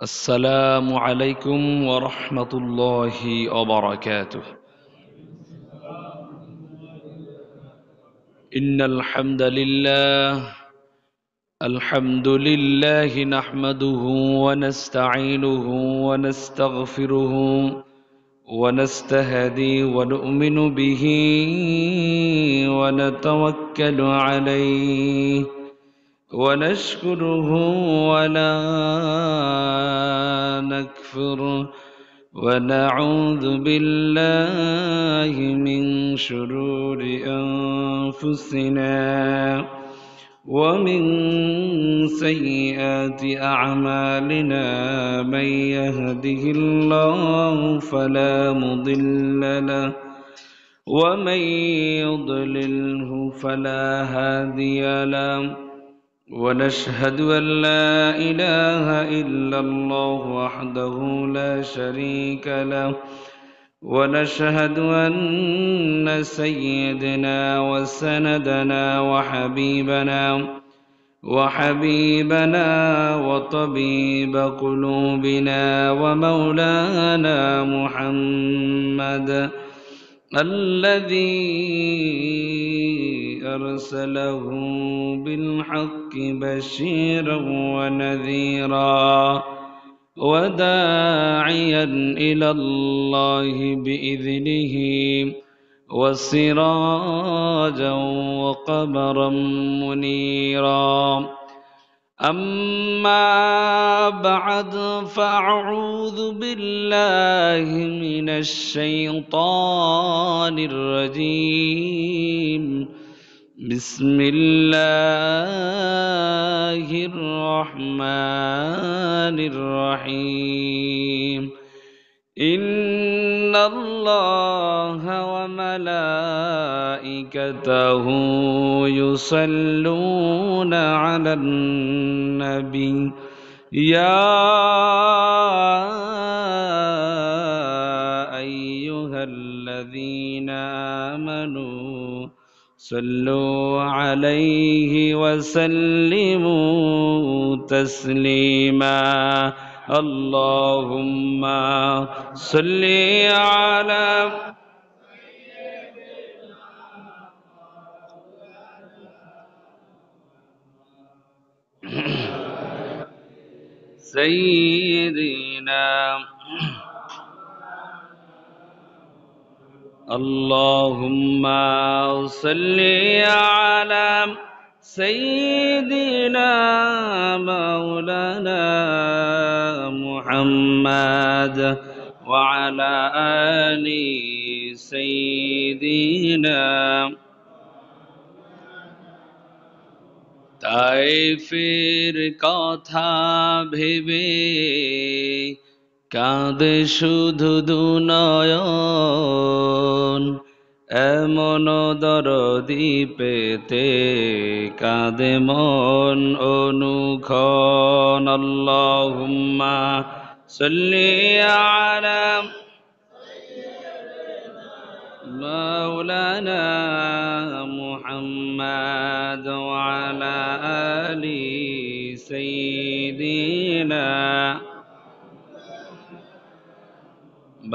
السلام عليكم ورحمة الله وبركاته. إن الحمد لله نحمده ونستعينه ونستغفره ونستهدي ونؤمن به ونتوكل عليه ونشكره ولا نكفر ونعوذ بالله من شرور أنفسنا ومن سيئات أعمالنا من يهده الله فلا مضل له ومن يضلله فلا هادي له ونشهد أن لا إله إلا الله وحده لا شريك له ونشهد أن سيدنا وسندنا وحبيبنا وطبيب قلوبنا ومولانا محمد الذي أرسله بالحق بشيرا ونذيرا وداعيا إلى الله بإذنه وسراجا وقمرا منيرا. أما بعد فأعوذ بالله من الشيطان الرجيم. بسم الله الرحمن الرحيم. إن الله وملائكته يصلون على النبي يا أيها الذين آمنوا صلوا عليه وسلموا تسليما. اللهم صل على سيدنا اللهم صل على سيدنا مولانا محمد وعلى آل سيدنا তায়েফের কথা ভেবে কাঁদে শুধু দুনয়ন, এমন দরদি পেতে কাঁদে মন অনুক্ষণ। আল্লাহুম্মা সাল্লি আলা মাওলানা মুহাম্মদ ওয়া আলা আলি সাইয়্যিদিনা।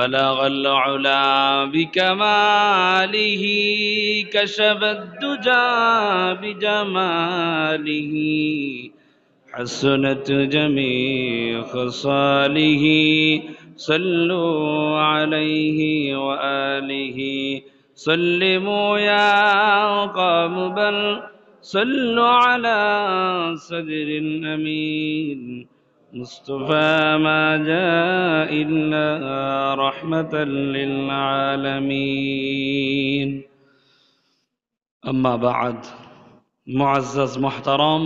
بلغ العلا بكماله كشف الدجى بجماله حسنت جميع خصاله صلوا عليه وآله سلموا يا قوم بل صلوا على صدر أمين مصطفى ما جاء إلا رحمة للعالمين. أما بعد، معزز محترم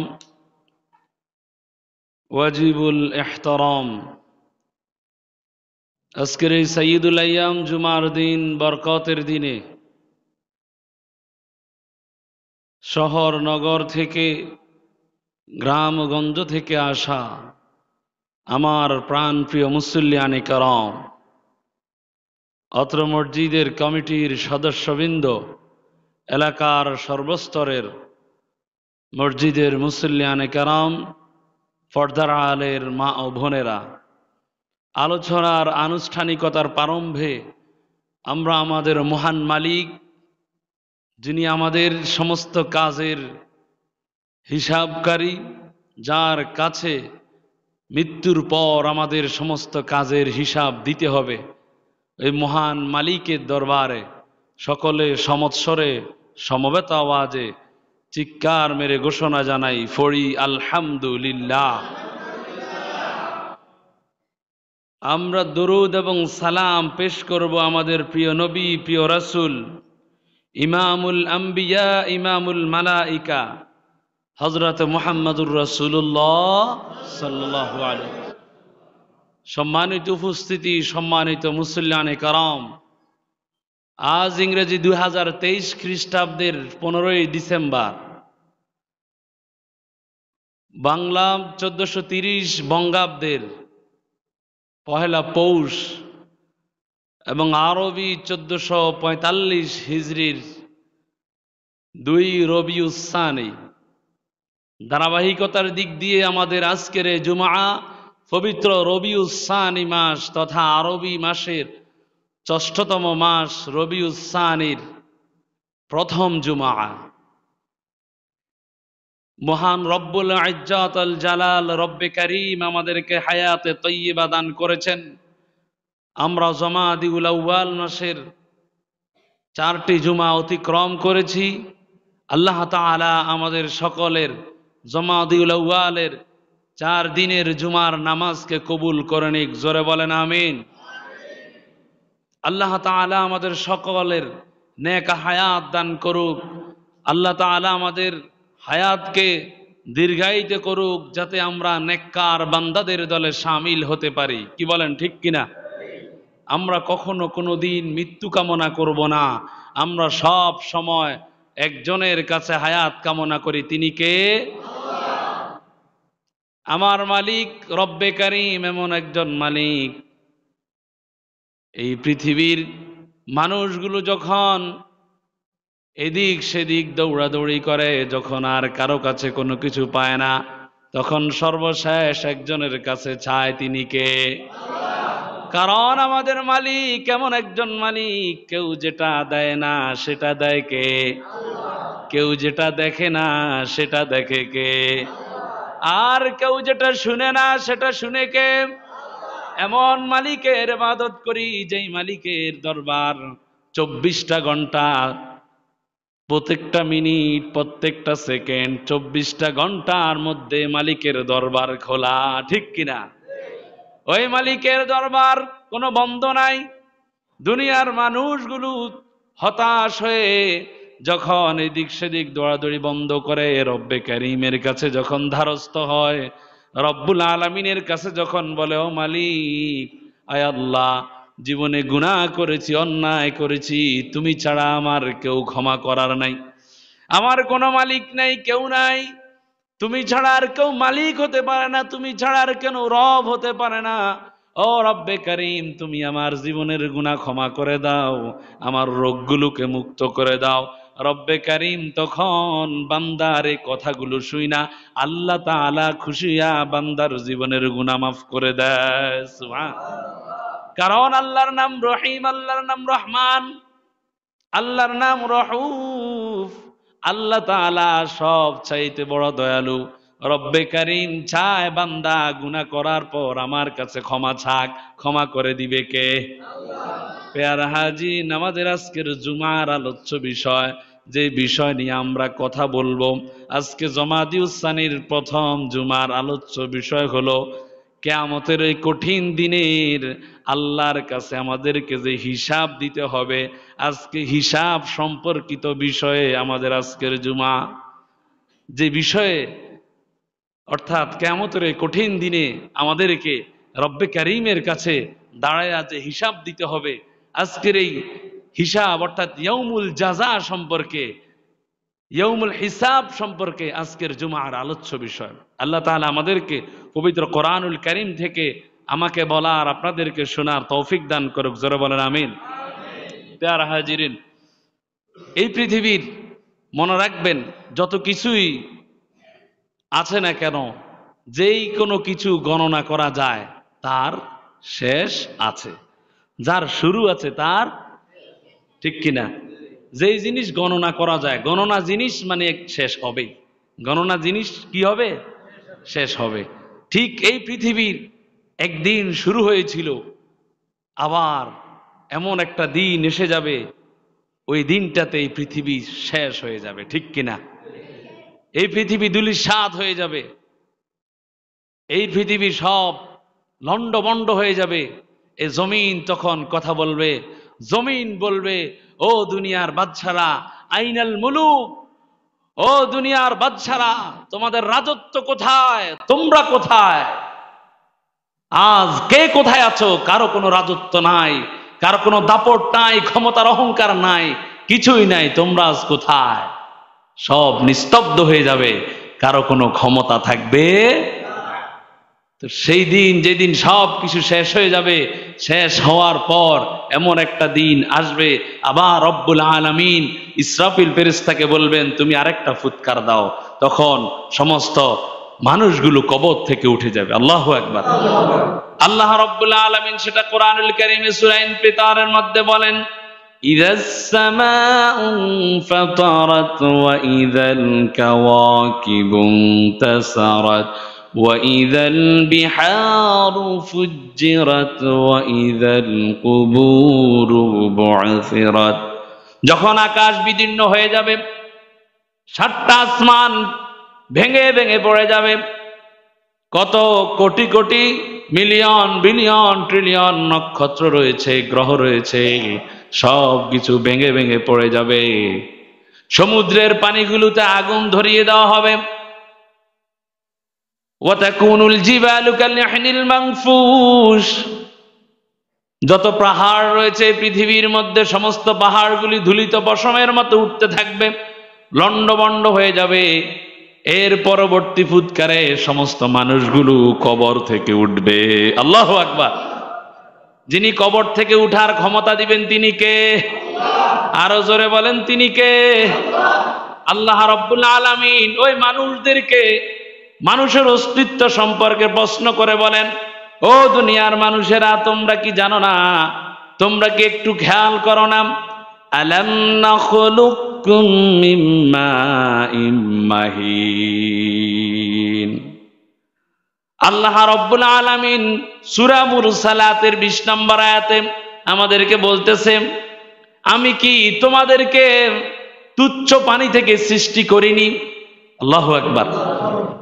واجب الاحترام। আজকের এই সাইয়্যিদুল আইয়াম জুমার দিন, বরকতের দিনে শহর নগর থেকে, গ্রামগঞ্জ থেকে আসা আমার প্রাণপ্রিয় মুসল্লিয়ানে কেরাম, অত্র মসজিদের কমিটির সদস্যবৃন্দ, এলাকার সর্বস্তরের মসজিদের মুসল্লিয়ানে কেরাম, পর্দার আলের মা ও বোনেরা, আলোচনার আনুষ্ঠানিকতার প্রারম্ভে আমরা আমাদের মহান মালিক, যিনি আমাদের সমস্ত কাজের হিসাবকারী, যার কাছে মৃত্যুর পর আমাদের সমস্ত কাজের হিসাব দিতে হবে, এই মহান মালিকের দরবারে সকলে সমৎসরে সমবেত আওয়াজে চিৎকার মেরে ঘোষণা জানাই, ফড়ি আলহামদুলিল্লাহ। আমরা দরুদ এবং সালাম পেশ করব আমাদের প্রিয় নবী, প্রিয় রাসূল, ইমামুল আম্বিয়া, ইমামুল মালাইকা, হযরত মুহাম্মদুর রাসূলুল্লাহ সাল্লাল্লাহু আলাইহি। সম্মানিত উপস্থিতি, সম্মানিত মুসল্লিয়ানে কারাম, আজ ইংরেজি 2023 খ্রিস্টাব্দের 15ই ডিসেম্বর, বাংলা 1430 বঙ্গাব্দের পহেলা পৌষ এবং আরবি 1445 হিজরির 2 রবিউস সানি। ধারাবাহিকতার দিক দিয়ে আমাদের আজকের জুমআ পবিত্র রবিউস সানি মাস তথা আরবি মাসের 6তম মাস রবিউস সানির প্রথম জুমআ। মহান রব্বুল ইজ্জত আল জালাল রব্বে কারীম আমাদেরকে হায়াতে তয়্যিবা দান করেছেন। আমরা জমাদিউল আউয়াল মাসের 4টি জুমা অতিক্রম করেছি। আল্লাহ তাআলা আমাদের সকলের জমাদিউল আউয়ালের 4 দিনের জুমার নামাজকে কবুল করে নিক। জোরে বলেন আমিন। আল্লাহ তাআলা আমাদের সকলের নেক হায়াত দান করুক। আল্লাহ তাআলা আমাদের হায়াতকে দীর্ঘায়িত করুক, যাতে আমরা নেককার বান্দাদের দলে শামিল হতে পারি। কি বলেন, ঠিক কিনা? আমরা কখনো কোনো দিন মৃত্যু কামনা করব না। আমরা সব সময় একজনের কাছে হায়াত কামনা করি, তিনি কে? আমার মালিক রব্বে কারীম এমন একজন মালিক, এই পৃথিবীর মানুষগুলো যখন এদিক সেদিক দৌড়াদৌড়ি করে, যখন আর কারো কাছে কোনো কিছু পায় না, তখন সর্বশেষ একজনের কাছে চায়, তিনি কে? কারণ আমাদের মালিক এমন একজন মালিক, কেউ যেটা দেয় না সেটা দেয় কে? কেউ যেটা দেখে না সেটা দেখে কে? আর কেউ যেটা শুনে না সেটা শুনে কে? এমন মালিকের ইবাদত করি, যেই মালিকের দরবার 24টা ঘন্টা, প্রত্যেকটা মিনিট, প্রত্যেকটা সেকেন্ড, 24টা ঘন্টার মধ্যে মালিকের দরবার খোলা, ঠিক কিনা? ওই মালিকের দরবার কোনো বন্ধ নাই। দুনিয়ার মানুষগুলো হতাশ হয়ে যখন এদিক সেদিক দৌড়াদৌড়ি বন্ধ করে, রব্বে কারীমের কাছে যখন ধারস্থ হয়, রব্বুল আলামিনের কাছে যখন বলে, ও মালিক, আয় আল্লাহ, জীবনে গুনাহ করেছি, অন্যায় করেছি, তুমি ছাড়া আমার কেউ ক্ষমা করার নাই, আমার কোনো মালিক নাই, কেউ নাই, তুমি ছাড়া আর কেউ মালিক হতে পারে না, তুমি ছাড়া আর কেন রব হতে পারে না। ও রব্বে কারীম, তুমি আমার জীবনের গুনাহ ক্ষমা করে দাও, আমার রোগগুলোকে মুক্ত করে দাও। রব্বে কারীম তখন বান্দার এই কথাগুলো শুইনা আল্লাহ তাআলা খুশিয়া বান্দার জীবনের গুনাহ মাফ করে দেয়। সুবহানাল্লাহ। কারণ আল্লাহর নাম রহিম, আল্লাহর নাম রহমান, আল্লাহর নাম রউফ। আল্লাহ তাআলা সব চাইতে বড় দয়ালু। রব্বে কারীম চায় বান্দা গুনাহ করার পর আমার কাছে ক্ষমা চাক, ক্ষমা করে দিবে কে? আল্লাহ। পেয়ারা হাজি, আমাদের আজকের জুমার আলোচ্য বিষয়, যে বিষয় নিয়ে আমরা কথা বলবো, আজকে জমাদিউস সানির প্রথম জুমার আলোচ্য বিষয় হলো কিয়ামতের এই কঠিন দিনের আল্লাহর কাছে আমাদেরকে যে হিসাব দিতে হবে, আজকে হিসাব সম্পর্কিত বিষয়ে আমাদের আজকের জুমা। যে বিষয়ে অর্থাৎ কিয়ামতের এই কঠিন দিনে আমাদেরকে রব্বে কারীমের কাছে দাঁড়ায় যে হিসাব দিতে হবে, আজকের এই হিসাব অর্থাৎ ইয়াউমুল জাযা সম্পর্কে, ইয়াউমুল হিসাব সম্পর্কে আজকের জুমার আলোচ্য বিষয়। আল্লাহ তাআলা আমাদেরকে পবিত্র কোরআনুল কারীম থেকে আমাকে বলার, আপনাদেরকে শোনার তৌফিক দান করুক। জোরে বলেন আমিন। প্যারা হাজিরিন, এই পৃথিবীর মনে রাখবেন, যত কিছুই আছে না কেন, যেই কোনো কিছু গণনা করা যায়, তার শেষ আছে, যার শুরু আছে তার, ঠিক কিনা? যেই জিনিস গণনা করা যায়, গণনা জিনিস মানে শেষ হবে, গণনা জিনিস কি হবে? শেষ হবে। ঠিক এই পৃথিবীর একদিন শুরু হয়েছিল, আবার এমন একটা দিন এসে যাবে, ওই দিনটাতে এই পৃথিবী শেষ হয়ে যাবে, ঠিক কিনা? এই পৃথিবী ধূলিসাৎ হয়ে যাবে, এই পৃথিবী সব লন্ডভন্ড হয়ে যাবে। এ জমিন তখন কথা বলবে, জমিন বলবে, ও দুনিয়ার বাদশারা, আইনাল মুলুক, ও দুনিয়ার বাদশারা, তোমাদের রাজত্ব কোথায়? তোমরা কোথায়? আজ কে কোথায় আছো? কারো কোনো রাজত্ব নাই, কারো কোনো দাপট নাই, ক্ষমতার অহংকার নাই, কিছুই নাই। তোমরা আজ কোথায়? সব নিস্তব্ধ হয়ে যাবে, কারো কোনো ক্ষমতা থাকবে। তো সেই দিন, যেদিন সব কিছু শেষ হয়ে যাবে, শেষ হওয়ার পর এমন একটা দিন আসবে, আবার রব্বুল আলামিন ইসরাফিল ফেরেশতাকে বলবেন, তুমি আরেকটা ফুৎকার দাও। তখন সমস্ত মানুষগুলো কবর থেকে উঠে যাবে। আল্লাহু আকবার। আল্লাহ রব্বুল আলামিন সেটা কোরআনুল কারীমে সূরা ইনফিতারের মধ্যে বলেন, ইযাস সামাউ ফাতারাত ওয়া ইযাল কাওয়াকিবু ইনতাসারাত وَإِذَا الْبِحَارُ فُجِّرَتْ وَإِذَا الْقُبُورُ بُعْثِرَتْ। যখন আকাশ বিদীর্ণ হয়ে যাবে, সাতটা আসমান ভেঙে ভেঙে পড়ে যাবে, কত crore crore million billion trillion নক্ষত্র রয়েছে, গ্রহ রয়েছে, সব কিছু ভেঙে ভেঙে পড়ে যাবে। সমুদ্রের পানিগুলোতে আগুন ধরিয়ে দেওয়া হবে। ওয়াতাকুনুল জিবালু কালইহনিল মানফুশ। যত পাহাড় রয়েছে পৃথিবীর মধ্যে, সমস্ত পাহাড়গুলি ধুলিত পশমের মতো উঠতে থাকবে, লন্ডভন্ড হয়ে যাবে। এর পরবর্তী ফুৎকারে সমস্ত মানুষগুলো কবর থেকে উঠবে। আল্লাহু আকবার। যিনি কবর থেকে উঠার ক্ষমতা দিবেন তিনি কে? আরো জোরে বলেন, তিনি কে? আল্লাহ রাব্বুল আলামিন ওই মানুষদেরকে মানুষের অস্তিত্ব সম্পর্কে প্রশ্ন করে বলেন, ও দুনিয়ার মানুষেরা, তোমরা কি জানো না? তোমরা কি একটু খেয়াল করো না? আলাম নাখলুকুম মিন মাইন মাহিন। আল্লাহ রাব্বুল আলামিন সূরা মুরসালাতের 20 নম্বর আয়াতে আমাদেরকে বলতেছে, আমি কি তোমাদেরকে তুচ্ছ পানি থেকে সৃষ্টি করিনি? আল্লাহু আকবার।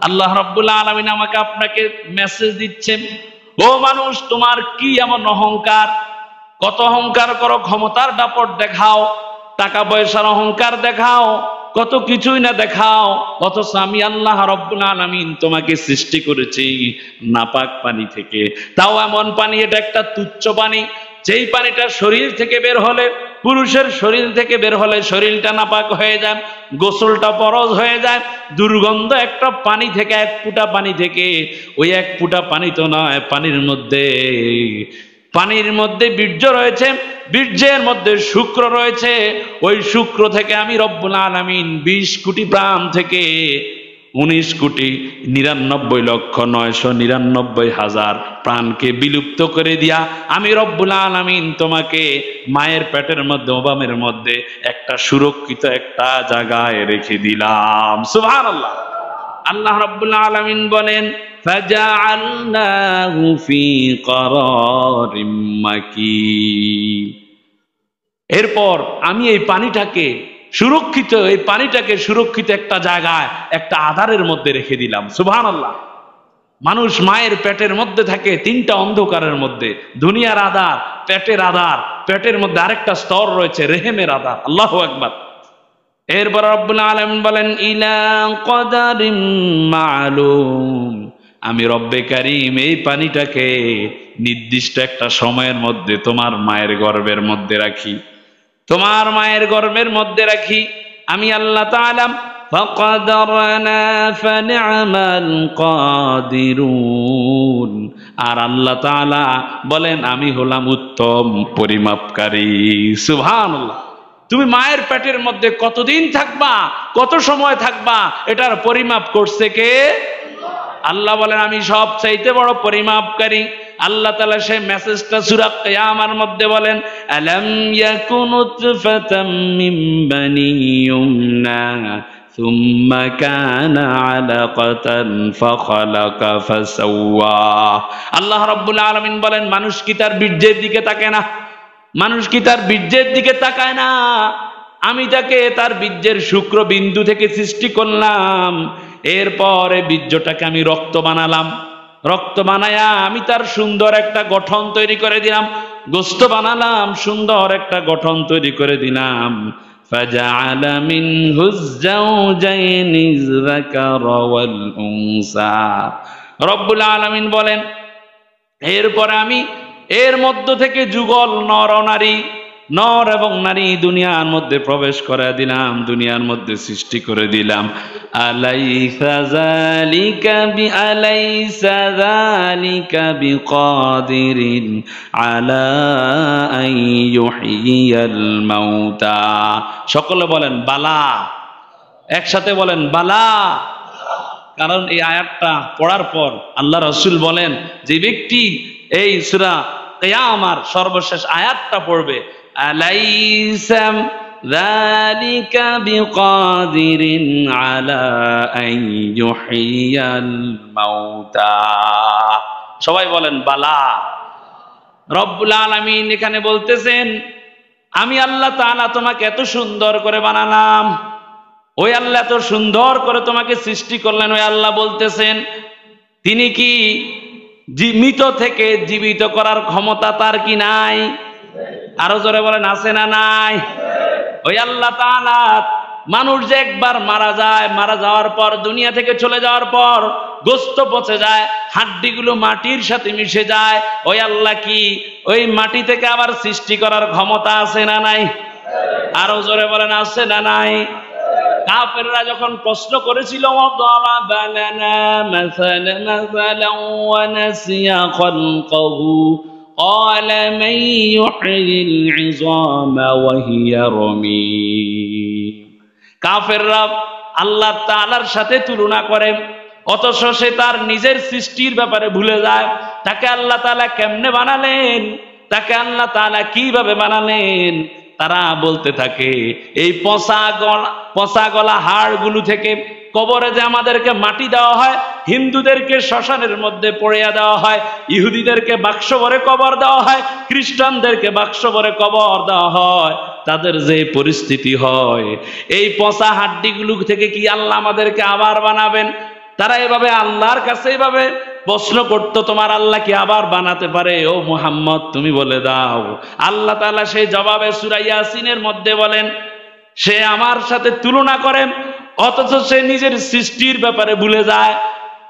আল্লাহ রাব্বুল আলামিন আমাকে আপনাকে মেসেজ দিচ্ছেন, ও মানুষ, তোমার কি এমন অহংকার? কত অহংকার করো, ক্ষমতার দাপট দেখাও, টাকা পয়সার অহংকার দেখাও, কত কিছুই না দেখাও, অথচ আমি আল্লাহ রাব্বুল আলামিন তোমাকে সৃষ্টি করেছি নাপাক পানি থেকে। তাও এমন পানি, এটা একটা তুচ্ছ পানি, যেই পানিটা শরীর থেকে বের হলে, পুরুষের শরীর থেকে বের হলে শরীরটা নাপাক হয়ে যায়, গোসলটা ফরজ হয়ে যায়। দুর্গন্ধ একটা পানি থেকে, এক ফুটা পানি থেকে, ওই এক ফুটা পানি তো নয়, পানির মধ্যে বীর্য রয়েছে, বীর্যের মধ্যে শুক্র রয়েছে। ওই শুক্র থেকে আমি রব্বুল আলামিন 20 কোটি প্রাণ থেকে 19,99,999,000 প্রাণকে বিলুপ্ত করে দিয়া আমি রব্বুল আলামিন তোমাকে মায়ের পেটের মধ্যে, ওবামের মধ্যে একটা সুরক্ষিত একটা জায়গায় রেখে দিলাম। সুবহানাল্লাহ। আল্লাহ রাব্বুল আলামিন বলেন, ফাজআলনাহু ফি করারিম মাকিন। এরপর আমি এই পানিটাকে সুরক্ষিত একটা জায়গায়, একটা আধারের মধ্যে রেখে দিলাম। সুবহানাল্লাহ। মানুষ মায়ের পেটের মধ্যে থাকে 3টা অন্ধকারের মধ্যে, দুনিয়ার আধার, পেটের আধার, পেটের মধ্যে আরেকটা স্তর রয়েছে রেহেমের আধার। আল্লাহু আকবার। এরপর রব্বুল আলামিন বলেন, ইলা কদারিম মালুম। আমি রব্বে কারীম এই পানিটাকে নির্দিষ্ট একটা সময়ের মধ্যে তোমার মায়ের গর্ভের মধ্যে রাখি, আমি আল্লাহ তাআলা। ফাকাদারনা ফানি'মাল কাদিরুন। আর আল্লাহ তাআলা বলেন, আমি হলাম উত্তম পরিমাপকারী। সুবহানাল্লাহ। তুমি মায়ের পেটের মধ্যে কতদিন থাকবা, কত সময় থাকবা, এটার পরিমাপ করছে কে? আল্লাহ বলেন, আমি সবচাইতে বড় পরিমাপকারী। আল্লাহ তাআলা সেই মেসেজটা সূরা কিয়ামার মধ্যে বলেন, আলাম ইয়াকুন নুতফাতাম মিন বানি ইউমনা সুম্মা কানা আলাকাতান ফাখালাকা ফাসাওয়া। আল্লাহ রাব্বুল আলামিন বলেন, মানুষ কি তার বীর্যের দিকে তাকায় না? মানুষ কি তার বীর্যের দিকে তাকায় না? আমি তাকে তার বীর্যের শুক্রবিন্দু থেকে সৃষ্টি করলাম, এরপরে বীর্যটাকে আমি রক্ত বানালাম, রক্ত বানায়া আমি তার সুন্দর একটা গঠন তৈরি করে দিলাম, গোস্ত বানালাম, সুন্দর একটা গঠন তৈরি করে দিলাম। فجعل منه الزوجين الذكر والأنثى। রব্বুল আলামিন বলেন, এরপরে আমি এর মধ্য থেকে যুগল নর নারী, নর এবং নারী দুনিয়ার মধ্যে প্রবেশ করে দিলাম, দুনিয়ার মধ্যে সৃষ্টি করে দিলাম। আলাইসা যালিকা বিকাদিরিন আলা আন ইউহয়িয়াল মাউতা। সকলে বলেন বালা, একসাথে বলেন বালা। কারণ এই আয়াতটা পড়ার পর আল্লাহ রাসূল বলেন, যে ব্যক্তি এই সূরা কিয়ামার সর্বশেষ আয়াতটা পড়বে, আলাইসা যালিকা বিকাদিরিন আলা আন ইউহয়িয়াল মাউতা। সবাই বলেন বালা। রব্বুল আলামিন এখানে বলতেছেন, আমি আল্লাহ তাআলা তোমাকে এত সুন্দর করে বানালাম, ওই আল্লাহ এত সুন্দর করে তোমাকে সৃষ্টি করলেন, ওই আল্লাহ বলতেছেন তিনি কি মৃত থেকে জীবিত করার ক্ষমতা তার কি নাই? আরো জোরে বলেন আছে না নাই? ওই আল্লাহ তাআলা মানুষ যে একবার মারা যায়, মারা যাওয়ার পর দুনিয়া থেকে চলে যাওয়ার পর গোস্ত পচে যায়, হাড্ডিগুলো মাটির সাথে মিশে যায়, ওই আল্লাহ কি ওই মাটি থেকে আবার সৃষ্টি করার ক্ষমতা আছে না নাই? আরো জোরে বলেন আছে না নাই? কাফেররা যখন প্রশ্ন করেছিল, ওয়াদারাবা লানা মাসালান ওয়া নাসিয়া খালকাহু ক্বালা মান ইউহয়িল ইযামা ওয়া হিয়া রামীম। কাফেররা আল্লাহ তাআলার সাথে তুলনা করে, অথচ সে তার নিজের সৃষ্টির ব্যাপারে ভুলে যায়। তাকে আল্লাহ তাআলা কেমনে বানালেন, তাকে আল্লাহ তাআলা কিভাবে বানালেন, তারা বলতে থাকে এই পচা গলা হাড়গুলো থেকে কবরে যে আমাদেরকে মাটি দেওয়া হয়, হিন্দুদেরকে শ্মশানের মধ্যে পড়িয়ে দেওয়া হয়, ইহুদিদেরকে বাক্স ভরে কবর দেওয়া হয়, খ্রিস্টানদেরকে বাক্স ভরে কবর দেওয়া হয়, তাদের যে পরিস্থিতি হয়, এই পচা হাড্ডিগুলো থেকে কি আল্লাহ আমাদেরকে আবার বানাবেন? তারা এভাবে আল্লাহর কাছে এভাবে প্রশ্ন করতো, তোমার আল্লাহ কি আবার বানাতে পারে? ও মুহাম্মদ তুমি বলে দাও। আল্লাহ তাআলা সেই জবাবে সূরা ইয়াসিনের মধ্যে বলেন, সে আমার সাথে তুলনা করেন, অথচ সে নিজের সৃষ্টির ব্যাপারে ভুলে যায়।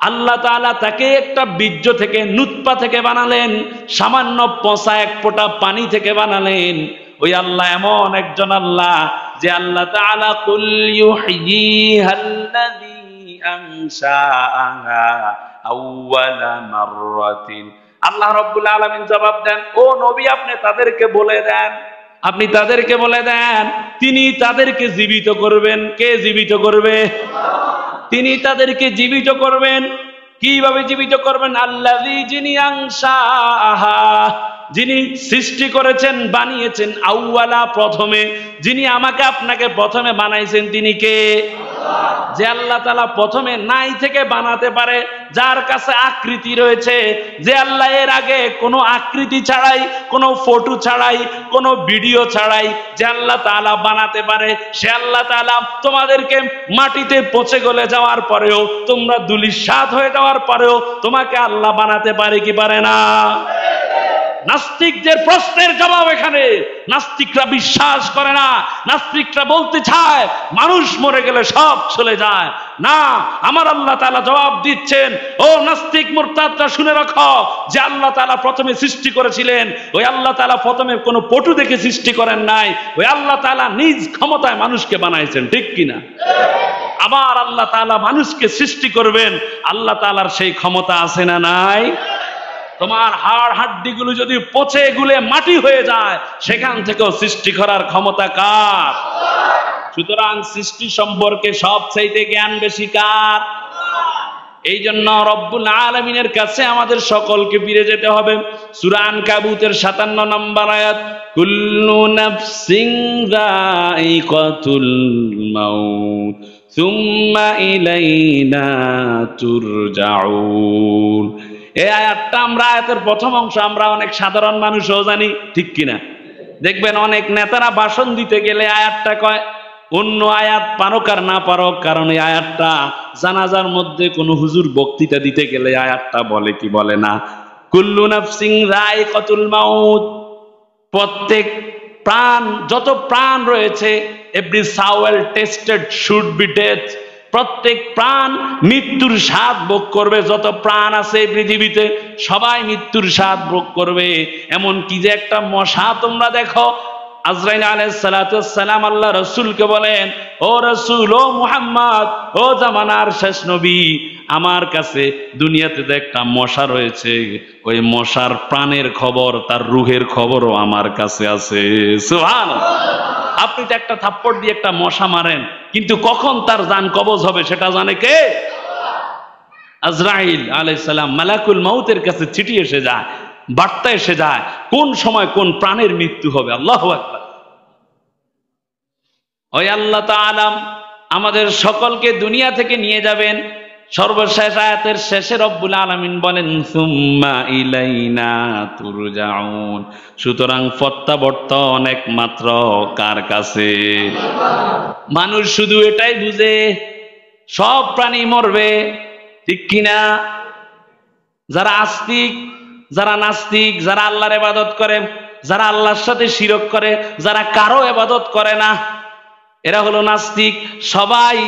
আল্লাহ তাআলা তাকে একটা বীর্য থেকে, নুতফা থেকে বানালেন, সামান্য পচা এক ফোঁটা পানি থেকে বানালেন। ওই আল্লাহ এমন একজন আল্লাহ যে আল্লাহ তাআলা কুল ইউহয়িহাল্লাযী আনশাআহা আউওয়ালা মাররাতিন। আল্লাহ রাব্বুল আলামিন জবাব দেন, ও নবী আপনি তাদেরকে বলে দেন, আপনি তাদেরকে বলে দেন তিনি তাদেরকে জীবিত করবেন। কে জীবিত করবে? তিনি তাদেরকে জীবিত করবেন। কিভাবে জীবিত করবেন? আল্লাযী যিনি আনশাআহা, যিনি সৃষ্টি করেছেন, বানিয়েছেন, আউওয়ালা প্রথমে, যিনি আমাকে আপনাকে প্রথমে বানাইছেন তিনি কে? যে আল্লাহ তাআলা প্রথমে নাই থেকে বানাতে পারে, যার কাছে আকৃতি রয়েছে, যে আল্লাহ এর আগে কোনো আকৃতি ছাড়াই, কোনো ফটো ছাড়াই, কোনো ভিডিও ছাড়াই যে আল্লাহ তাআলা বানাতে পারে, সে আল্লাহ তাআলা তোমাদেরকে মাটিতে পচে গলে যাওয়ার পরেও, তোমরা ধূলিসাৎ হয়ে যাওয়ার পরেও তোমাকে আল্লাহ বানাতে পারে কি পারে না? নাস্তিকদের প্রশ্নের জবাব এখানে। নাস্তিকরা বিশ্বাস করে না, নাস্তিকরা বলতে চায় মানুষ মরে গেলে সব চলে যায়। না, আমার আল্লাহ তাআলা জবাব দিচ্ছেন, ও নাস্তিক মুরতাদরা শুনে রাখো, যে আল্লাহ তাআলা প্রথমে সৃষ্টি করেছিলেন, ওই আল্লাহ তাআলা প্রথমে কোনো পটু দেখে সৃষ্টি করেন নাই, ওই আল্লাহ তাআলা নিজ ক্ষমতায় মানুষকে বানাইছেন, ঠিক কিনা? আবার আল্লাহ তাআলা মানুষকে সৃষ্টি করবেন, আল্লাহ তাআলার সেই ক্ষমতা আছে না নাই? তোমার হাড় হাড্ডিগুলো যদি পচে গুলে মাটি হয়ে যায়, সেখান থেকেও সৃষ্টি করার ক্ষমতা কার? সুতরাং সৃষ্টি সম্পর্কে সবচাইতে জ্ঞান বেশি কার? এই জন্য রব্বুল আলামিনের কাছে আমাদের সকলকে ফিরে যেতে হবে। সূরা আনকাবুতের 57 নম্বর আয়াত, কুল্লু নাফসিন যায়িকাতুল মাউত সুম্মা ইলাইনা তুরজাউন। এই আয়াতটা আমরা আয়াতের প্রথম অংশ আমরা অনেক সাধারণ মানুষও জানি, ঠিক কিনা? দেখবেন অনেক নেতারা ভাষণ দিতে গেলে আয়াতটা কয়, অন্য আয়াত পারক আর না পারক, কারণ এই আয়াতটা জানাজার মধ্যে কোনো হুজুর বক্তৃতা দিতে গেলে আয়াতটা বলে কি বলে না, কুল্লু নাফসিন যায়িকাতুল মাউত। প্রত্যেক প্রাণ, যত প্রাণ রয়েছে, every soul tested should be death, প্রত্যেক প্রাণ মৃত্যুর স্বাদ ভোগ করবে। যত প্রাণ আছে এই পৃথিবীতে সবাই মৃত্যুর স্বাদ ভোগ করবে। এমন কি যে একটা মশা তোমরা দেখো, আজরাইল আলাইহিস সালাতু ওয়াস সালাম আল্লাহ রাসূলকে বলেন, ও রাসূল, ও মুহাম্মদ, ও জামানার শেষ নবী, আমার কাছে দুনিয়াতে যে একটা মশা রয়েছে, ওই মশার প্রাণের খবর, তার রূহের খবরও আমার কাছে আছে। সুবহানাল্লাহ। আপনি তো একটা থাপ্পড় দিয়ে একটা মশা মারেন, কিন্তু কখন তার জান কবজ হবে সেটা জানে কে? আজরাইল আলাইহিস সালাম, মালাকুল মউতের কাছে চিঠি এসে যায়, বার্তা এসে যায়, কোন সময় কোন প্রাণের মৃত্যু হবে। আল্লাহু আকবার। ওই আল্লাহ তাআলা আমাদের সকলকে দুনিয়া থেকে নিয়ে যাবেন। সর্বশেষ আয়াতের শেষে রব্বুল আলামিন বলেন, সুম্মা ইলাইনা তুরজাউন। সুতরাং প্রত্যাবর্তন একমাত্র কার কাছে? মানুষ শুধু এটাই বুঝে সব প্রাণী মরবে, ঠিক কিনা? যারা আস্তিক, যারা নাস্তিক, যারা আল্লাহর ইবাদত করে, যারা আল্লাহর সাথে শিরক করে, যারা কারো ইবাদত করে না, এরা হলো নাস্তিক। সবাই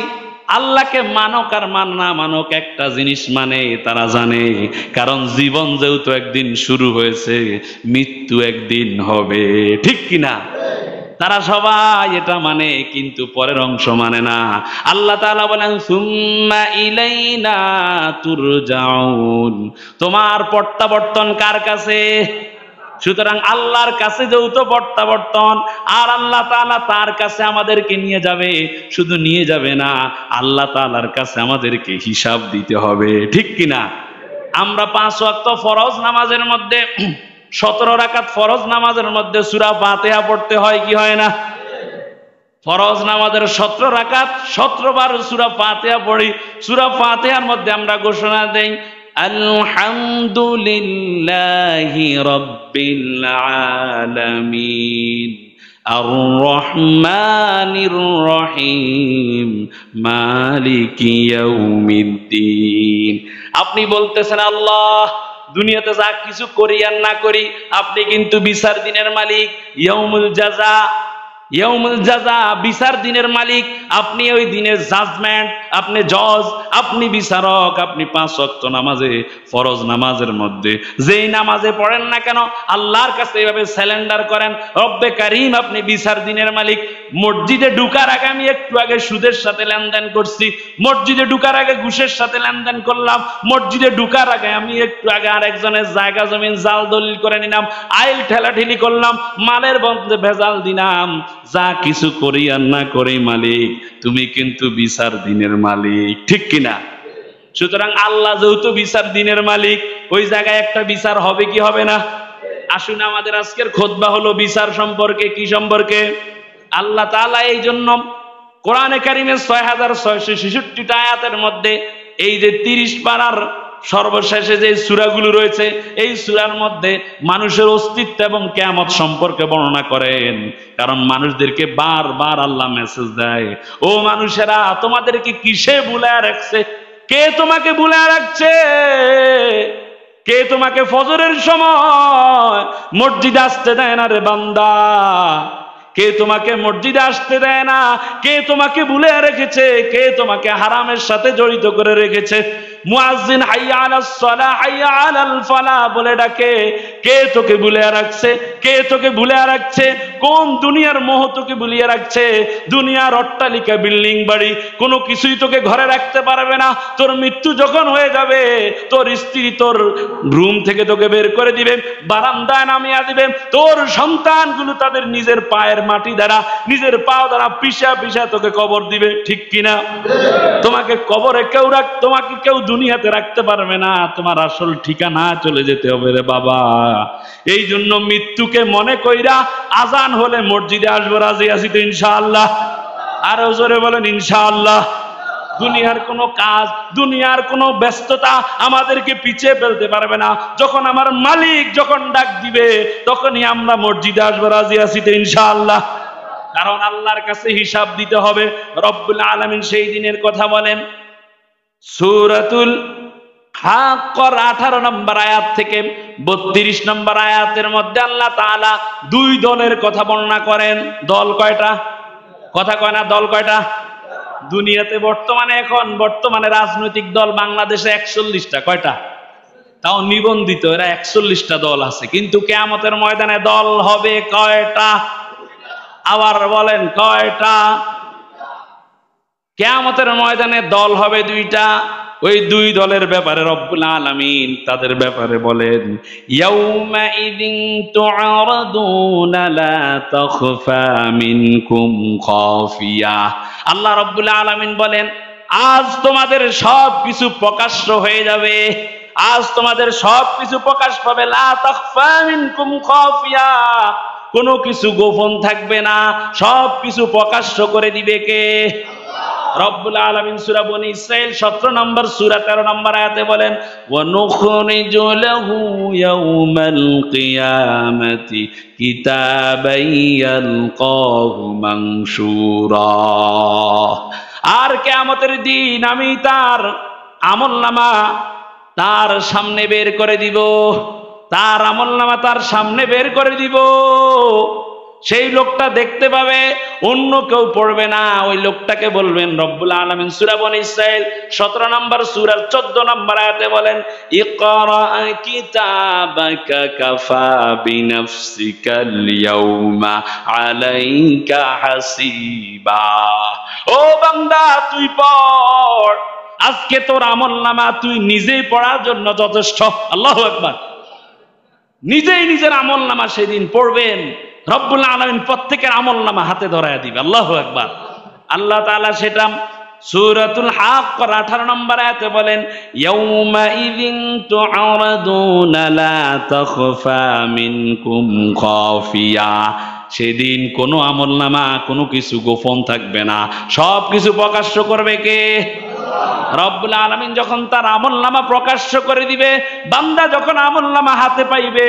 আল্লাহকে মানক আর না মানক একটা জিনিস মানে, তারা জানে কারণ জীবন যেহেতু একদিন শুরু হয়েছে, মৃত্যু একদিন হবে, ঠিক কিনা? তারা সবাই এটা মানে, কিন্তু পরের অংশ মানে না। আল্লাহ তাআলা বলেন, সুম্মা ইলাইনা তুরজাউন। তোমার প্রত্যাবর্তন কার কাছে? সুতরাং আল্লাহর কাছে যেহেতু প্রত্যাবর্তন, আর আল্লাহ তাআলা তার কাছে আমাদেরকে নিয়ে যাবে। শুধু নিয়ে যাবে না, আল্লাহ তাআলার কাছে আমাদেরকে হিসাব দিতে হবে, ঠিক কিনা? আমরা 5 ওয়াক্ত ফরজ নামাজের মধ্যে 17 রাকাত ফরজ নামাজের মধ্যে সূরা ফাতিহা পড়তে হয় কি হয় না? ফরজ নামাজের 17 রাকাত 17 বার সূরা ফাতিহা পড়ি। সূরা ফাতিহার মধ্যে আমরা ঘোষণা দেই, আলহামদুলিল্লাহি রাব্বিল আলামিন আর রহমানির রহিম মালিকি ইয়াউমিদ্দিন। আপনি বলতেছেন, আল্লাহ দুনিয়াতে যা কিছু করি আর না করি, আপনি কিন্তু বিচার দিনের মালিক। ইয়াউমুল জাযা, ইয়াউমুল জাযা, বিচার দিনের মালিক আপনি। ওই দিনের জাজমেন্ট, আপনি জজ, আপনি বিচারক। আপনি 5 ওয়াক্ত নামাজে, ফরজ নামাজের মধ্যে যেই নামাজে পড়েন না কেন, আল্লাহর কাছে এইভাবে স্যালেন্ডার করেন, রব্বে কারীম আপনি বিচার দিনের মালিক। মসজিদে ঢুকার আগে আমি একটু আগে সুদের সাথে লেনদেন করছি, মসজিদে ঢুকার আগে ঘুষের সাথে লেনদেন করলাম, মসজিদে ঢুকার আগে আমি একটু আগে আরেকজনের জায়গা জমিন জাল দলিল করে নিলাম, আইল ঠেলাঠেলি করলাম, মালের বন্ধে ভেজাল দিলাম। যা কিছু করি আর না করি মালিক, তুমি কিন্তু বিচার দিনের মালিক, ঠিক কিনা? সুতরাং আল্লাহ যেহেতু বিচার দিনের মালিক, ওই জায়গায় একটা বিচার হবে কি হবে না? আসুন, আমাদের আজকের খুতবা হলো বিচার সম্পর্কে। কি সম্পর্কে? আল্লাহ তাআলা এই জন্য কোরআনে কারিমের 6666টা আয়াতের মধ্যে এই যে 30 পারার সর্বশেষে যে সূরাগুলো রয়েছে, এই সূরার মধ্যে মানুষের অস্তিত্ব এবং কিয়ামত সম্পর্কে বর্ণনা করেন। কারণ মানুষদেরকে বারবার আল্লাহ মেসেজ দেয়, ও মানুষেরা, তোমাদেরকে কিসে ভুলায় রাখছে? কে তোমাকে ভুলায় রাখছে? কে তোমাকে ফজরের সময় মসজিদে আসতে দেয় না রে বান্দা? কে তোমাকে মসজিদে আসতে দেয় না? কে তোমাকে ভুলে রেখেছে? কে তোমাকে হারামের সাথে জড়িত করে রেখেছে? মুয়াজ্জিন হাইয়া আলাস সালাহ হাইয়া আলাল ফালাহ বলে ডাকে, কে তোকে ভুলে রাখছে? কে তোকে ভুলে রাখছে? কোন দুনিয়ার মোহ তোকে ভুলিয়ে রাখছে? দুনিয়ার অট্টালিকা, বিল্ডিং, বাড়ি, কোনো কিছুই তোকে ঘরে রাখতে পারবে না। তোর মৃত্যু যখন হয়ে যাবে, তোর স্ত্রী তোর রুম থেকে তোকে বের করে দিবে, বারান্দায় নামিয়ে দিবে। তোর সন্তানগুলো তাদের নিজের পায়ের মাটি দ্বারা, নিজের পা দ্বারা পিষা পিষা তোকে কবর দিবে, ঠিক কিনা? তোমাকে কবরে কেউ তোমাকে কেউ দুনিয়াতে রাখতে পারবে না, তোমার আসল ঠিকানা চলে যেতে হবে রে বাবা। এই জন্য মৃত্যুকে মনে কইরা আজান হলে মসজিদে আসবো, রাজি আছি তো ইনশাআল্লাহ? আরো জোরে বলেন ইনশাআল্লাহ। দুনিয়ার কোনো কাজ, দুনিয়ার কোনো ব্যস্ততা আমাদেরকে পিছিয়ে ফেলতে পারবে না। যখন আমার মালিক যখন ডাক দিবে তখনই আমরা মসজিদে আসবো, রাজি আছি তো ইনশাআল্লাহ? কারণ আল্লাহর কাছে হিসাব দিতে হবে। রব্বুল আলামিন সেই দিনের কথা বলেন সূরাতুল হাক্কর 18 নম্বর আয়াত থেকে 32 নম্বর আয়াতের মধ্যে আল্লাহ তাআলা দুই দলের কথা বর্ণনা করেন। দল কয়টা? কথা কয় না, দল কয়টা? দুনিয়াতে বর্তমানে রাজনৈতিক দল বাংলাদেশে 41টা। কয়টা? তাও নিবন্ধিত, এরা 41টা দল আছে। কিন্তু কিয়ামতের ময়দানে দল হবে কয়টা? আবার বলেন কয়টা? কিয়ামতের ময়দানে দল হবে দুইটা। ওই দুই দলের ব্যাপারে রব্বুল আলামিন তাদের ব্যাপারে বলেন ইয়াউমা ইদিন তুআরাদুনা লা তাখফা মিনকুম খাফিয়া। আল্লাহ রব্বুল আলামিন বলেন আজ তোমাদের সব কিছু প্রকাশ্য হয়ে যাবে, আজ তোমাদের সব কিছু প্রকাশ পাবে। লা তাখফা মিনকুম খাফিয়া, কোনো কিছু গোপন থাকবে না, সব কিছু প্রকাশ্য করে দিবে কে? রব্বুল আলামিন সূরা বনী ইসরাঈল 17 নম্বর সূরা 13 নম্বর আয়াতে বলেন ওয়া নুখরিজু লাহু ইয়াউমাল কিয়ামাতি কিতাবান ইয়ালকাহু মানশুরা। আর কিয়ামতের দিন আমি তার আমলনামা তার সামনে বের করে দিব, তার আমলনামা তার সামনে বের করে দিব। সেই লোকটা দেখতে পাবে, অন্য কেউ পড়বে না। ওই লোকটাকে বলবেন রব্বুল আলামিন সূরা বনী ইসরাঈল 17 নম্বর সূরার 14 নম্বর আয়াতে বলেন ইকরা কিতাবাকা কাফা বিনাফসিকাল ইয়াউমা আলাইকা হাসিবা। ও বান্দা তুই পড়, আজকে তোর আমলনামা তুই নিজেই পড়ার জন্য যথেষ্ট। আল্লাহু আকবার। নিজেই নিজের আমলনামা সেদিন পড়বেন, রব্বুল আলামিন প্রত্যেকের আমলনামা হাতে ধরায়া দিবে। আল্লাহু আকবার। আল্লাহ তাআলা সেটা সূরাতুল হাক্কর 18 নম্বর আয়াতে বলেন ইয়াউমা ইযিন তুআরাদুনা লা তাখফা মিনকুম খাফিয়া। সেদিন কোনো আমলনামা, কোনো কিছু গোপন থাকবে না, সব কিছু প্রকাশ্য করবে কে? রব্বুল আলামিন যখন তার আমলনামা প্রকাশ্য করে দিবে, বান্দা যখন আমলনামা হাতে পাইবে,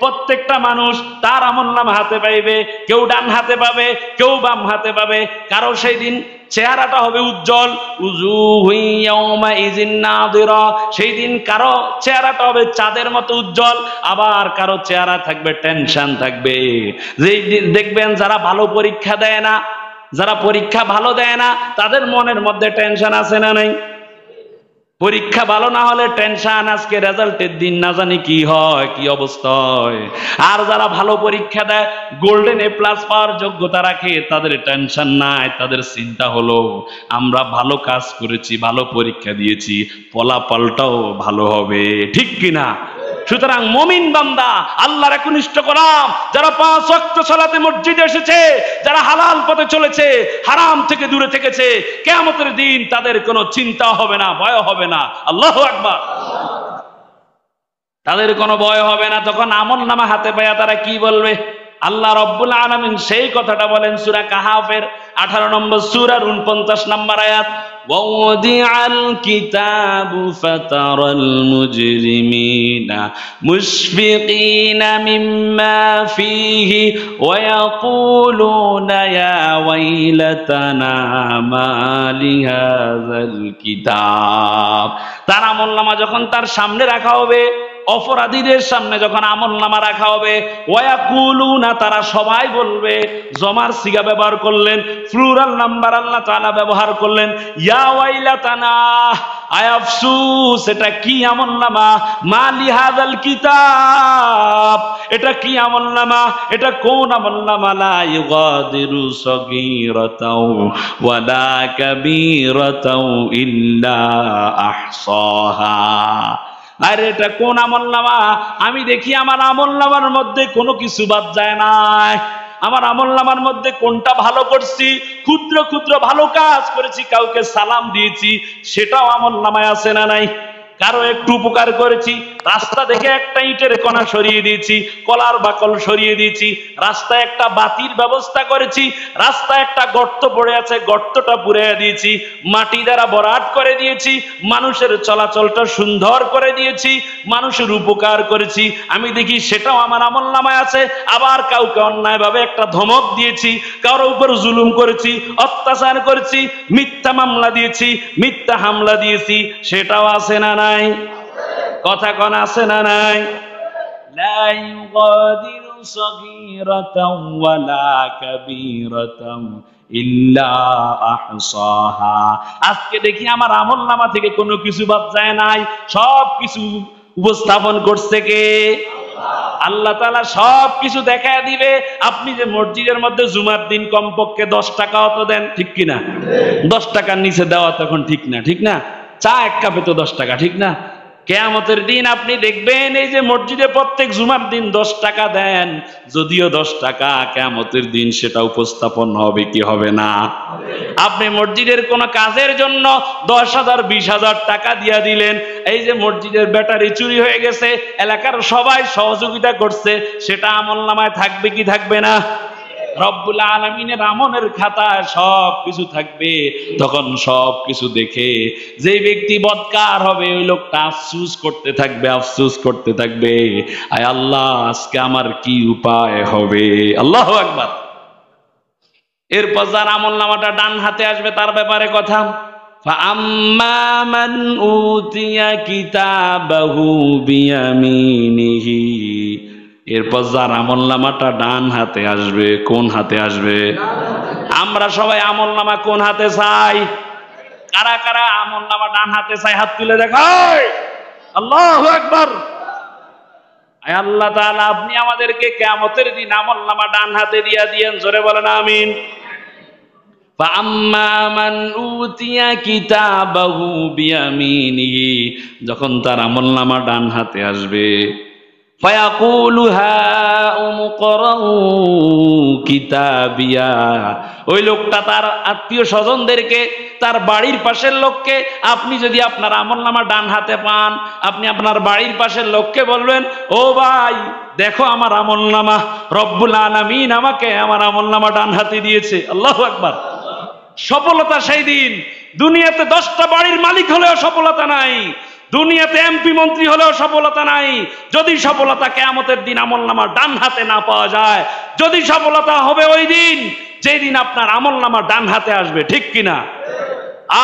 প্রত্যেকটা মানুষ তার আমলনামা হাতে পাইবে। কেউ ডান হাতে পাবে, কেউ বাম হাতে পাবে। কারো সেই দিন চেহারাটা হবে উজ্জ্বল, উজুহু ইয়াউমা ইযিন নাযিরা। সেই দিন কারো চেহারাটা হবে চাঁদের মতো উজ্জ্বল, আবার কারো চেহারা থাকবে টেনশন থাকবে। যেই দিন দেখবেন যারা ভালো পরীক্ষা দেয় না, যারা পরীক্ষা ভালো দেয় না, তাদের মনের মধ্যে টেনশন আছে না নাই? পরীক্ষা ভালো না হলে টেনশন, আজকে রেজাল্টের দিন না জানি কি হয়, কি অবস্থা হয়। আর যারা ভালো পরীক্ষা দেয়, গোল্ডেন এ প্লাস পাওয়ার যোগ্যতা রাখে, তাদের টেনশন নাই। তাদের চিন্তা হলো আমরা ভালো কাজ করেছি, ভালো পরীক্ষা দিয়েছি, ফলাফলটাও ভালো হবে, ঠিক কিনা? সুতরাং মুমিন বান্দা আল্লাহর একনিষ্ঠ গোলাম, যারা 5 ওয়াক্ত সালাতে মসজিদে এসেছে, যারা হালাল পথে চলেছে, হারাম থেকে দূরে থেকেছে, কিয়ামতের দিন তাদের কোনো চিন্তা হবে না, ভয় হবে না। আল্লাহু আকবার। তাদের কোনো ভয় হবে না। তখন আমলনামা হাতে পায়া তারা কি বলবে? আল্লাহ রব্বুল আলামিন সেই কথাটা বলেন সূরা কাহাফের 18 নম্বর সূরার 49 নম্বর আয়াত ওয়াউদিআল কিতাবু ফাতারাল মুজরিমিনা মুশফিকিনা মিম্মা ফীহি ওয়া ইয়াকুলুনা ইয়া ওয়াইলাতানা মা লিহাযাল কিতাব। তার আমলনামা যখন তার সামনে রাখা হবে, অপরাধীদের সামনে যখন আমলনামা রাখা হবে, ওয়ায়াকুলুনা, তারা সবাই বলবে, জমার সিগা ব্যবহার করলেন, প্লুরাল নাম্বার আল্লাহ তাআলা ব্যবহার করলেন, ইয়া ওয়াইলাতানা, আয় আফসোস, এটা কি আমলনামা, মা লিহাযাল কিতাব, এটা কি আমলনামা, এটা কোন আমলনামা, লা ইউগাদিরু সগীরাতাও ওয়ালা কাবীরাতাও ইল্লা আহসাহা। আর এটা কোন আমলনামা? আমি দেখি আমার আমলনামার মধ্যে কোনো কিছু বাদ যায় না। আমার আমলনামার মধ্যে কোনটা ভালো করছি, ক্ষুদ্র ক্ষুদ্র ভালো কাজ করেছি, কাউকে সালাম দিয়েছি, সেটাও আমলনামায় আছে না নাই? কারো একটু উপকার করেছি, রাস্তা দেখে একটা ইটের কণা সরিয়ে দিয়েছি, কলার বাকল সরিয়ে দিয়েছি, রাস্তায় একটা বাতির ব্যবস্থা করেছি, রাস্তায় একটা গর্ত পড়ে আছে, গর্তটা পুড়িয়ে দিয়েছি, মাটি দ্বারা ভরাট করে দিয়েছি, মানুষের চলাচলটা সুন্দর করে দিয়েছি, মানুষের উপকার করেছি। আমি দেখি সেটাও আমার আমলনামায় আছে। আবার কাউকে অন্যায়ভাবে একটা ধমক দিয়েছি, কারো উপর জুলুম করেছি, অত্যাচার করেছি, মিথ্যা মামলা দিয়েছি, মিথ্যা হামলা দিয়েছি, সেটাও আছে না নাই? কথা কোন আছে না নাই? লা ইউগাদিরু সগীরাতাও ওয়ালা কাবীরাতাও ইল্লা আহসাহা। আজকে দেখি আমার আমলনামা থেকে কোনো কিছু বাদ যায় নাই, সব কিছু উপস্থাপন করছে কে? আল্লাহ তাআলা সব কিছু দেখায় দিবে। আপনি যে মসজিদের মধ্যে জুমার দিন কমপক্ষে 10 টাকাও তো দেন, ঠিক কিনা? 10 টাকার নিচে দেওয়া তখন ঠিক না, ঠিক না? চা এক কাপে তো 10 টাকা, ঠিক না? কিয়ামতের দিন আপনি দেখবেন এই যে মসজিদে প্রত্যেক জুমার দিন 10 টাকা দেন, যদিও 10 টাকা, কিয়ামতের দিন সেটা উপস্থাপন হবে কি হবে না? আপনি মসজিদের কোন কাজের জন্য 10,000 20,000 টাকা দিয়া দিলেন, এই যে মসজিদের ব্যাটারি চুরি হয়ে গেছে, এলাকার সবাই সহযোগিতা করছে, সেটা আমলনামায় থাকবে কি থাকবে না? রব্বুল আলামিনের আমলের খাতায় সব কিছু থাকবে। তখন সব কিছু দেখে যে ব্যক্তি বদকার হবে, ওই লোকটা আফসোস করতে থাকবে, আফসোস করতে থাকবে, আয় আল্লাহ আজকে আমার কি উপায় হবে। আল্লাহু আকবার। এরপর যার আমলনামাটা ডান হাতে আসবে তার ব্যাপারে কথা। ফাআম্মা মান উতিয়া কিতাবাহু বিয়ামিনিহি। এরপর যার আমলনামাটা ডান হাতে আসবে, কোন হাতে আসবে? আমরা সবাই আমলনামা কোন হাতে চাই? কারা কারা আমলনামা ডান হাতে চাই? হাত তুলে দেখায়। আল্লাহু আকবার। আয় আল্লাহ তাআলা, আপনি আমাদেরকে কিয়ামতের দিন আমলনামা ডান হাতে দিয়া দিয়েন, জোরে বলেন আমিন। ফাআম্মা মান উতিয়া কিতাবাহু বিয়ামিনিহি। যখন তার আমলনামা ডান হাতে আসবে, ফায়াকুলু হাউম করাউ কিতাবিয়া। ওই লোকটা তার আত্মীয় স্বজনদেরকে, তার বাড়ির পাশের লোককে, আপনি যদি আপনার আমলনামা ডান হাতে পান, আপনি আপনার বাড়ির পাশের লোককে বলবেন, ও ভাই দেখো আমার আমলনামা, রব্বুল আলামিন আমাকে আমার আমলনামা ডান হাতে দিয়েছে। আল্লাহু আকবার। সফলতা সেই দিন। দুনিয়াতে 10টা বাড়ির মালিক হলেও সফলতা নাই, দুনিয়াতে এমপি মন্ত্রী হলেও সফলতা নাই, যদি সফলতা কিয়ামতের দিন আমলনামা ডান হাতে না পাওয়া যায়। যদি সফলতা হবে ওই দিন যেদিন আপনার আমলনামা ডান হাতে আসবে, ঠিক কিনা?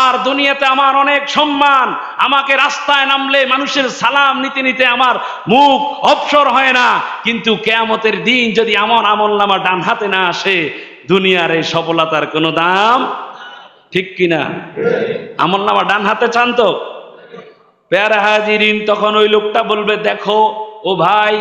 আর দুনিয়াতে আমার অনেক সম্মান, আমাকে রাস্তায় নামলে মানুষের সালাম নিতে নিতে আমার মুখ অবসর হয় না, কিন্তু কিয়ামতের দিন যদি আমার আমলনামা ডান হাতে না আসে, দুনিয়ার এই সফলতার কোনো দাম, ঠিক কিনা? আমলনামা ডান হাতে চান তো? প্যারা হাজিরিন, তখন ওই লোকটা বলবে, দেখো ও ভাই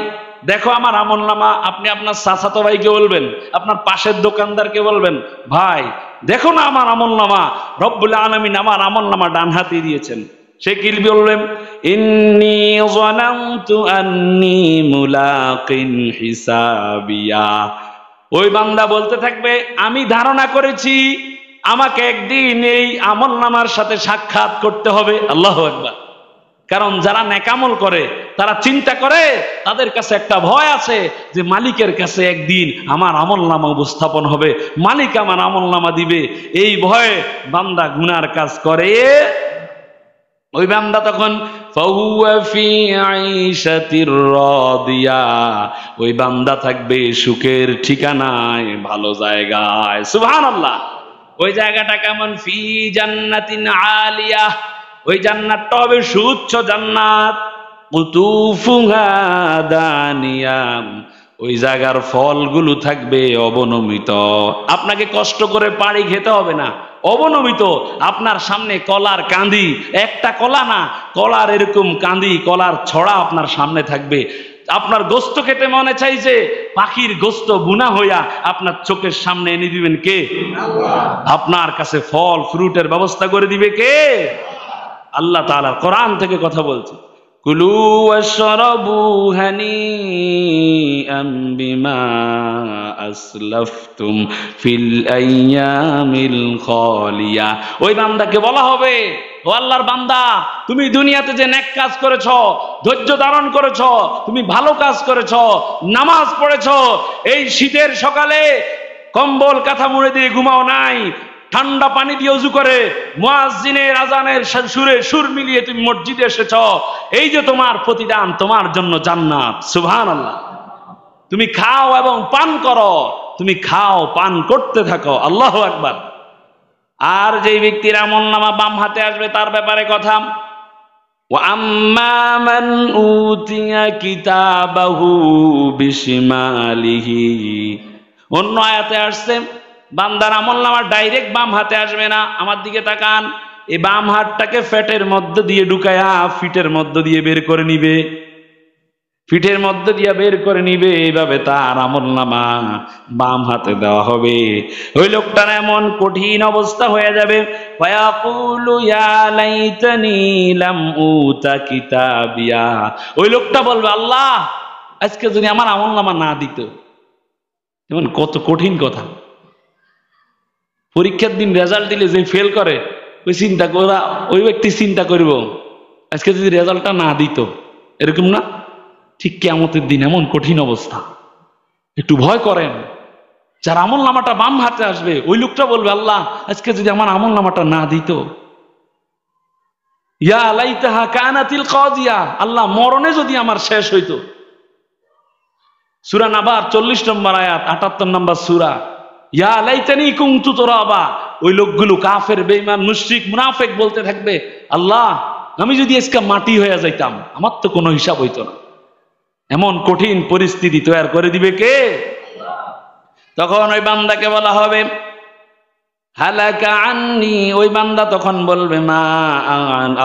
দেখো আমার আমলনামা। আপনি আপনার চাচাতো ভাইকে বলবেন, আপনার পাশের দোকানদারকে বলবেন, ভাই দেখো না আমার আমলনামা, রব্বুল আলামিন আমার আমলনামা ডান হাতে দিয়েছেন। সে কি বললেন? ইন্নী যানানতু আন্নী মুলাকিন হিসাবিয়া। ওই বান্দা বলতে থাকবে, আমি ধারণা করেছি আমাকে একদিন এই আমলনামার সাথে সাক্ষাৎ করতে হবে। আল্লাহু আকবার। কারণ যারা নেকামল করে তারা চিন্তা করে, তাদের কাছে একটা ভয় আছে যে মালিকের কাছে একদিন আমার আমলনামা উপস্থাপন হবে, মালিক আমার আমলনামা দিবে। এই ভয়ে বান্দা গুনার কাজ করে। ওই বান্দা তখন ফাহুয়া ফি আইশাতির রাদিয়া, ওই বান্দা থাকবে সুখের ঠিকানায়, ভালো জায়গায়। সুবহানাল্লাহ। ওই জায়গাটা কেমন? ফি জান্নাতিন আলিয়া, ওই জান্নাতটা হবে সুউচ্চ জান্নাত। কুতুফুহা দানিয়া, ওই জায়গার ফলগুলো থাকবে অবনমিত। আপনাকে কষ্ট করে পাড়ি খেতে হবে না, অবনমিত। আপনার সামনে কলার কাঁদি, একটা কলা না, কলার এরকম কাঁদি, কলার ছড়া আপনার সামনে থাকবে। আপনার গোস্ত খেতে মনে চাইছে, পাখির গোস্ত বুনা হইয়া আপনার চোখের সামনে এনে দিবেন কে? আপনার কাছে ফল ফ্রুটের ব্যবস্থা করে দিবে কে? আল্লাহ তাআলা কোরআন থেকে কথা বলছে, কুলু ওয়াশরাবু হানিআম বিমা আসলাফতুম ফিল আইয়ামিল খালিয়া। ওই বান্দাকে বলা হবে, ও আল্লাহর বান্দা, তুমি দুনিয়াতে যে নেক কাজ করেছো, ধৈর্য ধারণ করেছো, তুমি ভালো কাজ করেছো, নামাজ পড়েছো, এই শীতের সকালে কম্বল কাঁথা মুড়ে দিয়ে ঘুমাও নাই, ঠান্ডা পানি দিয়ে ওযু করে মুয়াজ্জিনের আজানের সুরে সুর মিলিয়ে তুমি মসজিদে এসেছো, এই যে তোমার প্রতিদান, তোমার জন্য জান্নাত। সুবহানাল্লাহ। তুমি খাও এবং পান করো, তুমি খাও পান করতে থাকো। আল্লাহু আকবার। আর যেই ব্যক্তির আমলনামা বাম হাতে আসবে তার ব্যাপারে কথা, ওয়া আম্মা মান উতিয়া কিতাবাহু বিশিমালিহি, অন্য আয়াতে আসছে বান্দার আমলনামা ডাইরেক্ট বাম হাতে আসবে না। আমার দিকে তাকান, এই বাম হাতটাকে ফ্যাটের মধ্যে দিয়ে ঢুকায়া ফিটের মধ্যে দিয়ে বের করে নিবে, পিঠের মধ্যে দিয়ে বের করে নিবে, এইভাবে তার আমলনামা বাম হাতে দেওয়া হবে। ওই লোকটার এমন কঠিন অবস্থা হয়ে যাবে, ফায়াকুলু ইয়া লাইতানি লাম উতা কিতাবিয়া, ওই লোকটা বলবে আল্লাহ আজকে যদি আমার আমলনামা না দিত। এমন কত কঠিন কথা। পরীক্ষার দিন রেজাল্ট দিলে যে ফেল করে ওই চিন্তা করা, ওই ব্যক্তি চিন্তা করব আজকে যদি রেজাল্টটা না দিত, এরকম না? ঠিক কিয়ামতের দিন এমন কঠিন অবস্থা, একটু ভয় করেন। যার আমলনামাটা বাম হাতে আসবে ওই লোকটা বলবে আল্লাহ আজকে যদি আমার আমলনামাটা না দিত। ইয়া লাইতাহা কানাতিল কাদিয়া, আল্লাহ মরণে যদি আমার শেষ হইতো। সূরা নাবার 40 নম্বর আয়াত, 78 নম্বর সূরা। ইয়া লাইতানি কুনতু তুরাবা, ওই লোকগুলো কাফের, বেঈমান, মুশরিক, মুনাফিক বলতে থাকবে আল্লাহ আমি যদি আজকে মাটি হয়ে যাইতাম, আমার তো কোনো হিসাব হইতো না। এমন কঠিন পরিস্থিতি তৈরি করে দিবে কে? তখন ওই বান্দাকে বলা হবে হালাকা আন্নি, ওই বান্দা তখন বলবে মা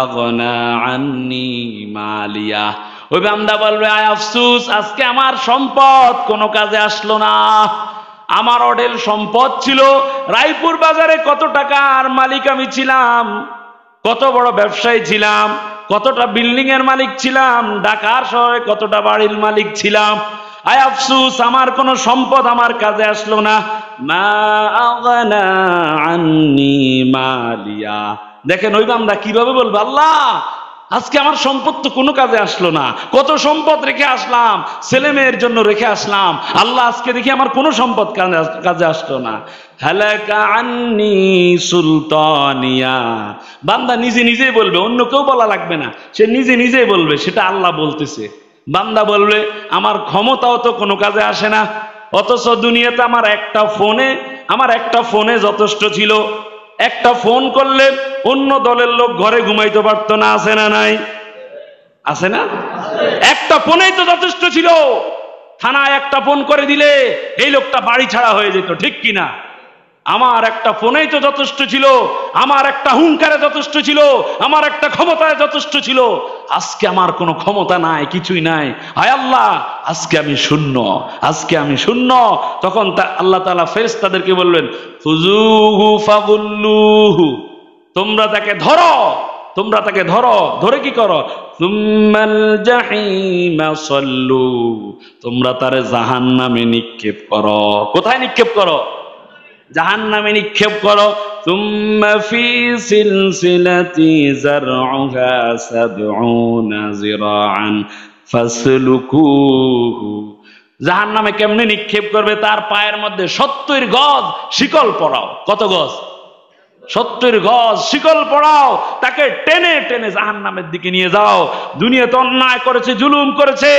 আগনা আন্নি মালিয়া, ওই বান্দা বলবে আয় আফসুস, আজকে আমার সম্পদ কোনো কাজে আসলো না। আমার অঢেল সম্পদ ছিল, রায়পুর বাজারে কত টাকার মালিক আমি ছিলাম, কত বড় ব্যবসায়ী ছিলাম, কতটা বিল্ডিং এর মালিক ছিলাম, ঢাকার শহরে কতটা বাড়ির মালিক ছিলাম। আয় আফসুস, আমার কোন সম্পদ আমার কাজে আসলো না। মা আগনা আন্নি মালিয়া, দেখেন ওই বান্দা কিভাবে বলবে আল্লাহ আজকে আমার সম্পদ তো কোনো কাজে আসলো না, কত সম্পদ রেখে আসলাম, ছেলে মেয়ের জন্য রেখে আসলাম, আল্লাহ আজকে দেখি আমার কোনো সম্পদ কাজে আসলো না। হালাকা আন্নি সুলতানিয়া, বান্দা নিজে নিজেই বলবে, অন্য কেউ বলা লাগবে না, সে নিজে নিজেই বলবে, সেটা আল্লাহ বলতেছে। বান্দা বলবে আমার ক্ষমতাও তো কোনো কাজে আসে না, অথচ দুনিয়াতে আমার একটা ফোনে যথেষ্ট ছিল। একটা ফোন করলে অন্য দলের লোক ঘরে ঘুমাইতে পারতো না, আছে না নাই? আছে না? একটা ফোনেই তো যথেষ্ট ছিল। থানায় একটা ফোন করে দিলে এই লোকটা বাড়ি ছাড়া হয়ে যেত, ঠিক কিনা? আমার একটা ফোনেই তো যথেষ্ট ছিল, আমার একটা হুঙ্কারে যথেষ্ট ছিল, আমার একটা ক্ষমতায় যথেষ্ট ছিল। আজকে আমার কোনো ক্ষমতা নাই, কিছুই নাই। হায় আল্লাহ আজকে আমি শূন্য, আজকে আমি শূন্য। তখন আল্লাহ তাআলা ফেরেশতাদেরকে বলবেন ফুজুহু ফাগুল্লুহু, তোমরা তাকে ধরো, তোমরা তাকে ধরো, ধরে কি করো? সুম্মাল জাহিমা সাল্লু, তোমরা তারে জাহান্নামে নিক্ষেপ করো। কোথায় নিক্ষেপ করো? জাহান্নামে নিক্ষেপ করো। সুম্মা ফি সিলসিলাতি যারউহা ৭০ যিরাআন ফাসলুকুহু, জাহান্নামে কেমনে নিক্ষেপ করবে? তার পায়ের মধ্যে ৭০ গজ শিকল পরাও। কত গজ? ৭০ গজ শিকল পরাও, তাকে টেনে টেনে জাহান্নামের দিকে নিয়ে যাও। দুনিয়াতে অন্যায় করেছে, জুলুম করেছে,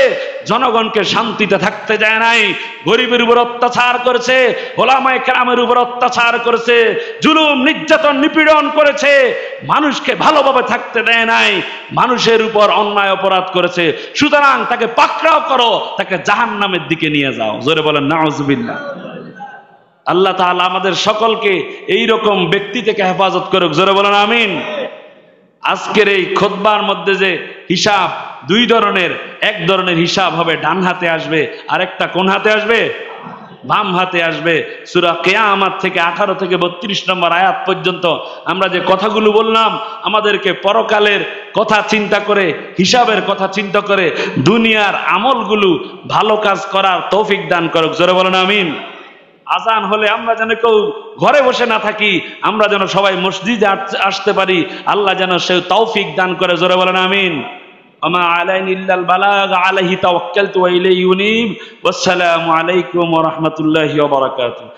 জনগণকে শান্তিতে থাকতে দেয় নাই, গরিবের উপর অত্যাচার করেছে, ওলামায়ে কেরামের উপর অত্যাচার করেছে, জুলুম নির্যাতন নিপীড়ন করেছে, মানুষকে ভালোভাবে থাকতে দেয় নাই, মানুষের উপর অন্যায় অপরাধ করেছে। সুতরাং তাকে পাকড়াও করো, তাকে জাহান্নামের দিকে নিয়ে যাও। জোরে বলেন নাউজুবিল্লাহ। আল্লাহ তাআলা আমাদের সকলকে এই রকম ব্যক্তি থেকে হেফাজত করুক। জোরে বলেন আমিন। আজকের এই খুতবার মধ্যে যে হিসাব দুই ধরনের, এক ধরনের হিসাব হবে ডান হাতে আসবে, আরেকটা কোন হাতে আসবে? বাম হাতে আসবে। সূরা কিয়ামত থেকে 18 থেকে 32 নম্বর আয়াত পর্যন্ত আমরা যে কথাগুলো বললাম, আমাদেরকে পরকালের কথা চিন্তা করে, হিসাবের কথা চিন্তা করে দুনিয়ার আমলগুলো ভালো কাজ করার তৌফিক দান করুক। জোরে বলেন আমিন। আজান হলে আমরা যেন কেউ ঘরে বসে না থাকি, আমরা যেন সবাই মসজিদে আসতে পারি। আল্লাহ যেন সে তৌফিক দান করে, জোরে বলেন আমিন। ওমা আলাইনা ইল্লাল বালাগ আলাইহি তাওয়াক্কালতু ওয়া ইলাইহি উনীব। ওয়াসসালামু আলাইকুম ওয়া রাহমাতুল্লাহি ওয়া বারাকাতুহু।